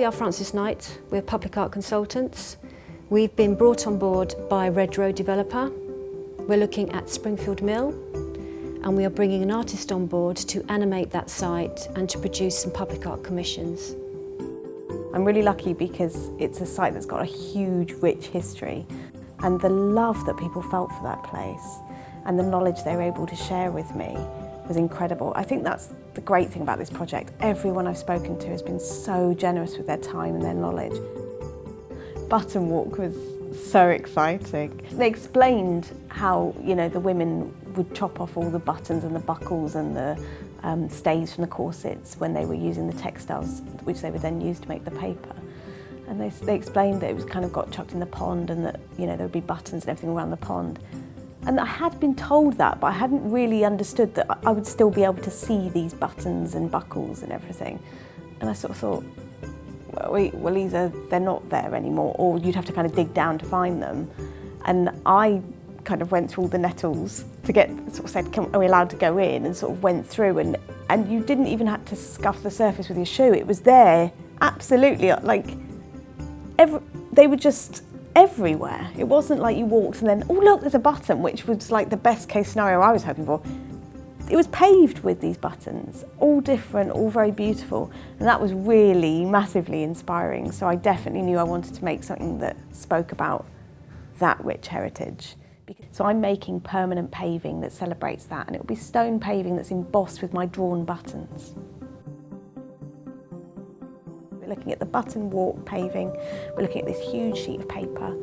we are Francis Knight. We're public art consultants. We've been brought on board by Redrow developer. We're looking at Springfield Mill, and we are bringing an artist on board to animate that site and to produce some public art commissions. I'm really lucky because it's a site that's got a huge, rich history, and the love that people felt for that place and the knowledge they were able to share with me was incredible. I think that's the great thing about this project. Everyone I've spoken to has been so generous with their time and their knowledge. Button Walk was so exciting. They explained how, the women would chop off all the buttons and the buckles and the stays from the corsets when they were using the textiles, which they would then use to make the paper. And they explained that it was kind of got chucked in the pond, and that there would be buttons and everything around the pond. And I had been told that, but I hadn't really understood that I would still be able to see these buttons and buckles and everything. And I sort of thought, well, either they're not there anymore, or you'd have to kind of dig down to find them. And I kind of went through all the nettles to said, are we allowed to go in? And sort of went through, and you didn't even have to scuff the surface with your shoe. It was there, absolutely, they were just everywhere. It wasn't like you walked and then, oh look, there's a button, which was like the best case scenario I was hoping for. It was paved with these buttons, all different, all very beautiful, and that was really massively inspiring. So I definitely knew I wanted to make something that spoke about that rich heritage. So I'm making permanent paving that celebrates that, and it'll be stone paving that's embossed with my drawn buttons. We're looking at the button walk paving, we're looking at this huge sheet of paper,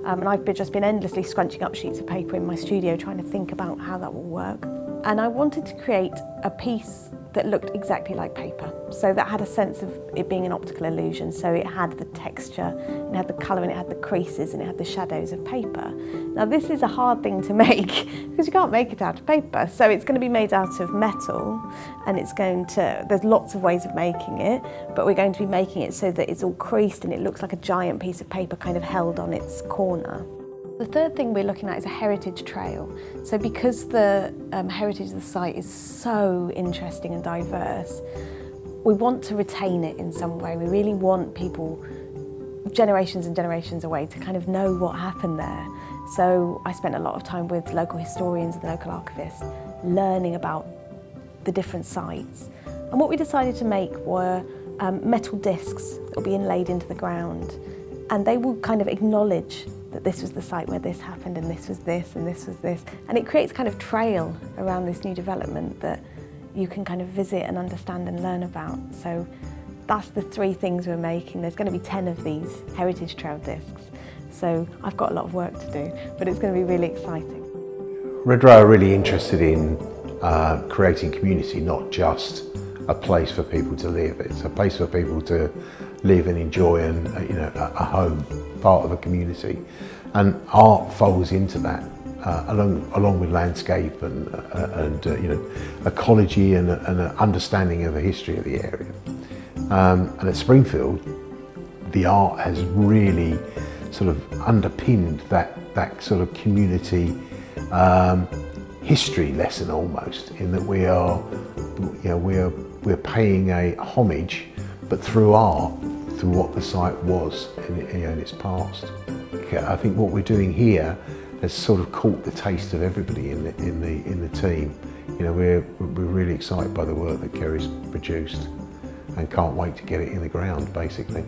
and I've just been endlessly scrunching up sheets of paper in my studio trying to think about how that will work. And I wanted to create a piece that looked exactly like paper, so that had a sense of it being an optical illusion. So it had the texture, it had the colour, and it had the creases, and it had the shadows of paper. Now this is a hard thing to make because you can't make it out of paper. So it's going to be made out of metal, and there's lots of ways of making it, but we're going to be making it so that it's all creased and it looks like a giant piece of paper kind of held on its corner. The third thing we're looking at is a heritage trail. So because the heritage of the site is so interesting and diverse, we want to retain it in some way. We really want people, generations and generations away, to kind of know what happened there. So I spent a lot of time with local historians and local archivists, learning about the different sites. And what we decided to make were metal discs that will be inlaid into the ground, and they will kind of acknowledge that this was the site where this happened, and this was this, and this was this. And it creates a kind of trail around this new development that you can kind of visit and understand and learn about. So that's the three things we're making. There's going to be 10 of these heritage trail discs. So I've got a lot of work to do, but it's going to be really exciting. Redrow are really interested in creating community, not just a place for people to live. It's a place for people to live and enjoy, and a home, part of a community. And art folds into that, along with landscape and ecology and an understanding of the history of the area. And at Springfield, the art has really sort of underpinned that sort of community history lesson almost, in that we're paying a homage, but through art, through what the site was in its past. I think what we're doing here has sort of caught the taste of everybody in the team. We're really excited by the work that Kerry's produced, and can't wait to get it in the ground, basically.